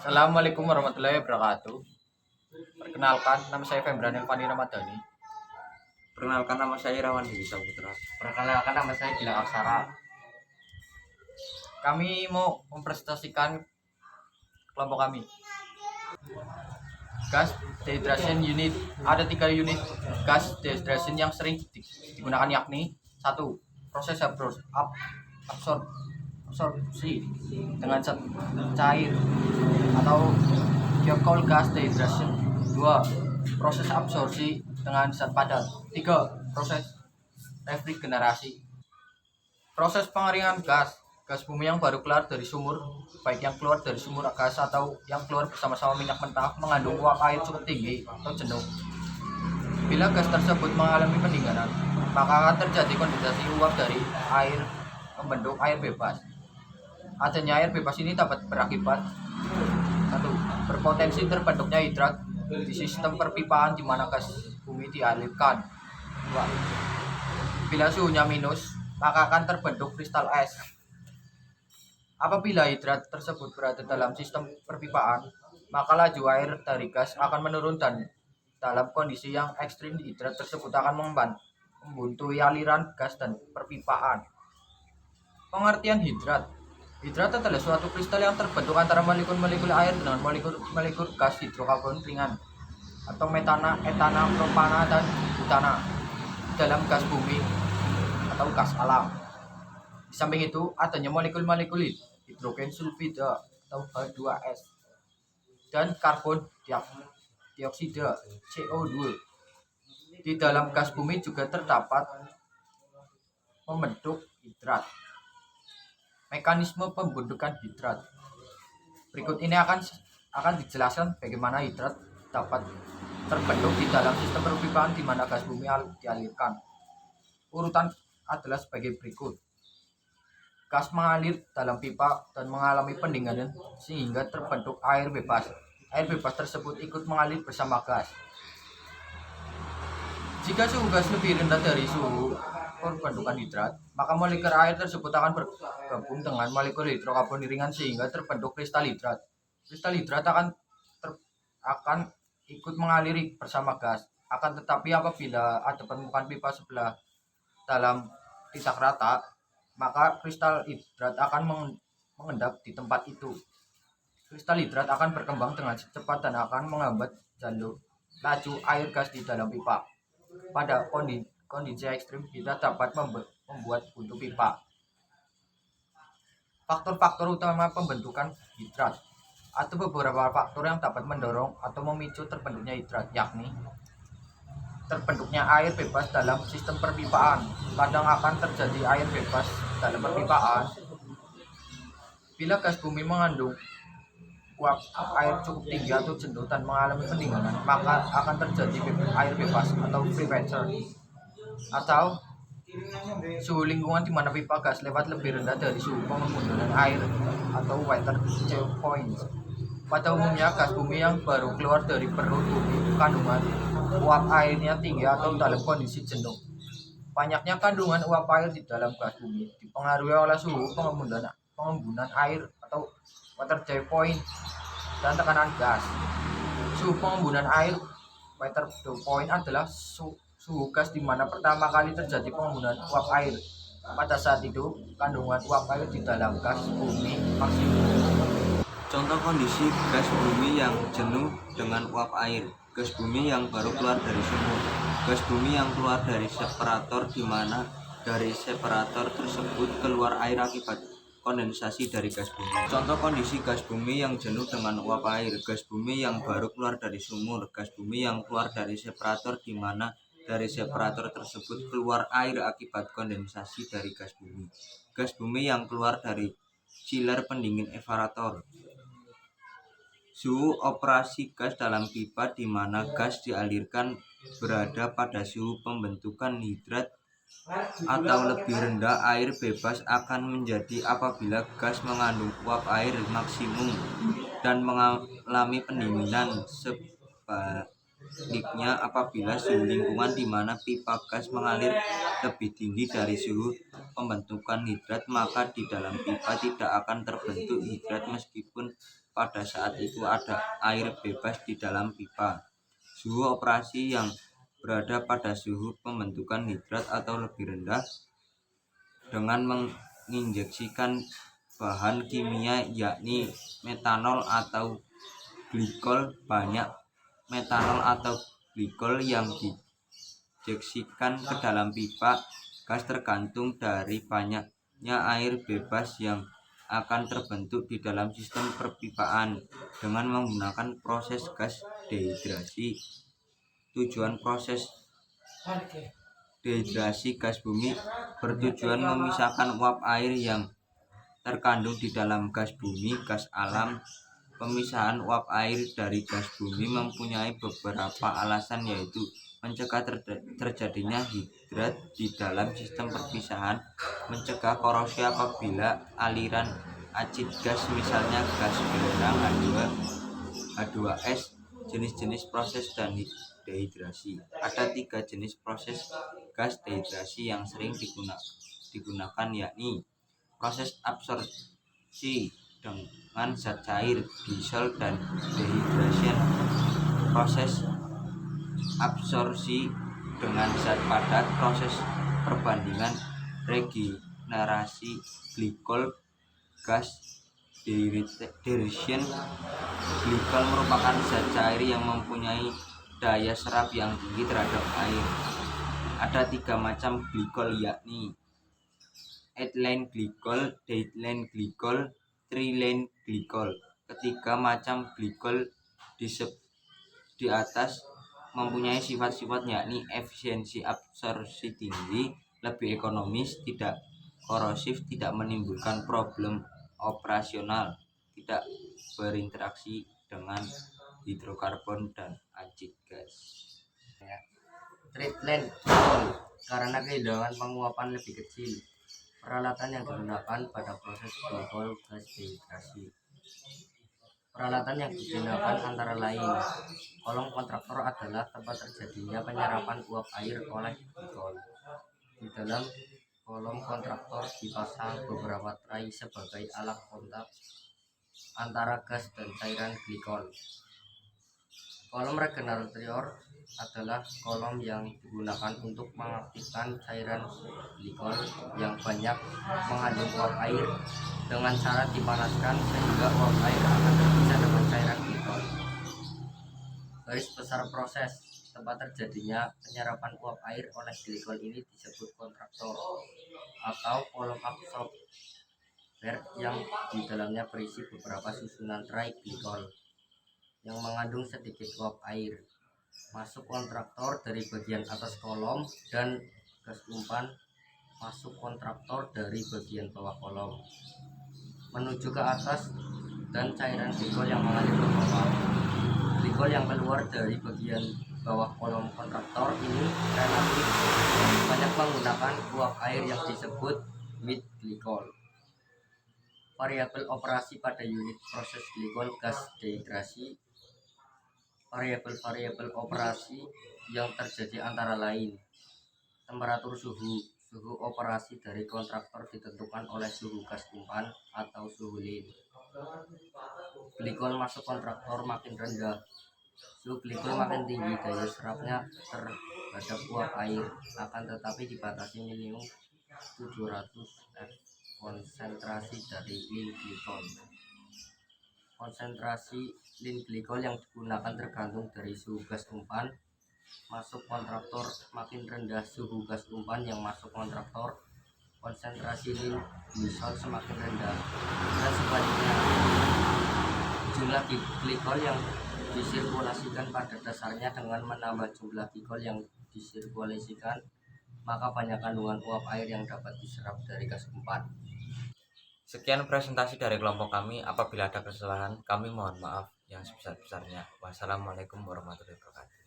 Assalamualaikum warahmatullahi wabarakatuh. Perkenalkan, nama saya Fembrani Fani Ramadhani. Perkenalkan, nama saya Irawan Dewi Saputra. Perkenalkan, nama saya Gilang Aksara. Kami mau mempresentasikan kelompok kami. Gas dehydration unit. Ada 3 unit gas dehydration yang sering digunakan, yakni 1. Proses absorpsi dengan zat cair atau glycol gas dehydration. 2. Proses absorpsi dengan zat padat. 3. Proses refrigerasi. Proses pengeringan gas bumi yang baru keluar dari sumur, baik yang keluar dari sumur gas atau yang keluar bersama-sama minyak mentah, mengandung uap air cukup tinggi atau jenuh. Bila gas tersebut mengalami pendinginan, maka akan terjadi kondensasi uap dari air membentuk air bebas. Adanya air bebas ini dapat berakibat 1. Berpotensi terbentuknya hidrat di sistem perpipaan di mana gas bumi dialirkan. 2. Bila suhunya minus, maka akan terbentuk kristal es. Apabila hidrat tersebut berada dalam sistem perpipaan, maka laju air dari gas akan menurun dan dalam kondisi yang ekstrim hidrat tersebut akan membuntui aliran gas dan perpipaan. Pengertian hidrat. Hidrat adalah suatu kristal yang terbentuk antara molekul-molekul air dengan molekul gas hidrokarbon ringan atau metana, etana, propana, dan butana dalam gas bumi atau gas alam. Di samping itu, adanya molekul-molekul hidrogen sulfida atau H2S dan karbon dioksida CO2 di dalam gas bumi juga terdapat membentuk hidrat. Mekanisme pembentukan hidrat. Berikut ini akan dijelaskan bagaimana hidrat dapat terbentuk di dalam sistem perpipaan di mana gas bumi dialirkan. Urutan adalah sebagai berikut. Gas mengalir dalam pipa dan mengalami pendinginan sehingga terbentuk air bebas. Air bebas tersebut ikut mengalir bersama gas. Jika suhu gas lebih rendah dari suhu pembentukan hidrat, maka molekul air tersebut akan bergabung dengan molekul hidrokarbon ringan sehingga terbentuk kristal hidrat. Kristal hidrat akan ikut mengaliri bersama gas. Akan tetapi apabila ada permukaan pipa sebelah dalam tidak rata, maka kristal hidrat akan mengendap di tempat itu. Kristal hidrat akan berkembang dengan cepat dan akan menghambat jalur laju air gas di dalam pipa. Pada kondisi ekstrim, hidrat dapat membuat buntu pipa. Faktor-faktor utama pembentukan hidrat. Ada beberapa faktor yang dapat mendorong atau memicu terbentuknya hidrat, yakni terbentuknya air bebas dalam sistem perpipaan. Kadang akan terjadi air bebas dalam perpipaan bila gas bumi mengandung uap air cukup tinggi atau jenuh dan mengalami pendinginan, maka akan terjadi air bebas atau free water. Atau suhu lingkungan di mana pipa gas lewat lebih rendah dari suhu pengembunan air atau water dew point. Pada umumnya, gas bumi yang baru keluar dari perut bumi, kandungan uap airnya tinggi atau dalam kondisi jenuh. Banyaknya kandungan uap air di dalam gas bumi dipengaruhi oleh suhu pengembunan air atau water dew point dan tekanan gas. Suhu pengembunan air water dew point adalah suhu gas di mana pertama kali terjadi pengembunan uap air. Pada saat itu, kandungan uap air di dalam gas bumi maksimum. Contoh kondisi gas bumi yang jenuh dengan uap air. Gas bumi yang baru keluar dari sumur. Gas bumi yang keluar dari separator di mana dari separator tersebut keluar air akibat kondensasi dari gas bumi. Contoh kondisi gas bumi yang jenuh dengan uap air. Gas bumi yang baru keluar dari sumur. Gas bumi yang keluar dari separator di mana dari separator tersebut keluar air akibat kondensasi dari gas bumi. Gas bumi yang keluar dari chiller pendingin evaporator. Suhu operasi gas dalam pipa di mana gas dialirkan berada pada suhu pembentukan hidrat atau lebih rendah. Air bebas akan menjadi apabila gas mengandung uap air maksimum dan mengalami pendinginan. Sebaliknya, apabila suhu lingkungan di mana pipa gas mengalir lebih tinggi dari suhu pembentukan hidrat, maka di dalam pipa tidak akan terbentuk hidrat meskipun pada saat itu ada air bebas di dalam pipa. Suhu operasi yang berada pada suhu pembentukan hidrat atau lebih rendah dengan menginjeksikan bahan kimia yakni metanol atau glikol. Banyak metanol atau glikol yang diinjeksikan ke dalam pipa gas tergantung dari banyaknya air bebas yang akan terbentuk di dalam sistem perpipaan dengan menggunakan proses gas dehidrasi. Tujuan proses dehidrasi gas bumi bertujuan memisahkan uap air yang terkandung di dalam gas bumi, gas alam. Pemisahan uap air dari gas bumi mempunyai beberapa alasan, yaitu mencegah terjadinya hidrat di dalam sistem perpisahan, mencegah korosi apabila aliran acid gas misalnya gas belerang, H2S, jenis-jenis proses dan dehidrasi. Ada 3 jenis proses gas dehidrasi yang sering digunakan yakni proses absorpsi dengan zat cair, disol dan dehidrasi. Proses absorpsi dengan zat padat, proses perbandingan regenerasi glikol gas dehydration. Glikol merupakan zat cair yang mempunyai daya serap yang tinggi terhadap air. Ada 3 macam glikol yakni ethylene glikol, diethylene glikol, trilene glikol. Ketiga macam glikol di atas mempunyai sifat-sifat yakni efisiensi absorpsi tinggi, lebih ekonomis, tidak korosif, tidak menimbulkan problem operasional, tidak berinteraksi dengan hidrokarbon dan acid gas. Treatment glikol karena kehilangan penguapan lebih kecil. Peralatan yang digunakan pada proses glikol gas dehidrasi. Peralatan yang digunakan antara lain kolom kontraktor adalah tempat terjadinya penyerapan uap air oleh glikol. Di dalam kolom kontraktor dipasang beberapa tray sebagai alat kontak antara gas dan cairan glikol. Kolom regenerator adalah kolom yang digunakan untuk mengaktifkan cairan glikol yang banyak mengandung uap air dengan cara dipanaskan sehingga uap air akan terpisah dengan cairan glikol. Garis besar proses tempat terjadinya penyerapan uap air oleh glikol ini disebut kontraktor atau kolom absorber yang di dalamnya berisi beberapa susunan tray glikol yang mengandung sedikit uap air. Masuk kontraktor dari bagian atas kolom dan gas umpan masuk kontraktor dari bagian bawah kolom menuju ke atas dan cairan glikol yang mengalir ke bawah. Glikol yang keluar dari bagian bawah kolom kontraktor ini relatif banyak menggunakan uap air yang disebut mid glikol. Variabel operasi pada unit proses glikol gas dehidrasi. Variabel-variabel operasi yang terjadi antara lain temperatur suhu operasi dari kontraktor ditentukan oleh suhu gas umpan atau suhu lin. Glikol masuk kontraktor makin rendah, suhu glikol makin tinggi, daya serapnya terhadap uap air akan tetapi dibatasi minimum 700 F konsentrasi dari lin glikol. Konsentrasi lin glikol yang digunakan tergantung dari suhu gas umpan masuk kontraktor, makin rendah suhu gas umpan yang masuk kontraktor, konsentrasi lin glisol semakin rendah, dan sebaliknya. Jumlah glikol yang disirkulasikan pada dasarnya dengan menambah jumlah glikol yang disirkulasikan, maka banyak kandungan uap air yang dapat diserap dari gas umpan. Sekian presentasi dari kelompok kami. Apabila ada kesalahan, kami mohon maaf yang sebesar-besarnya. Wassalamualaikum warahmatullahi wabarakatuh.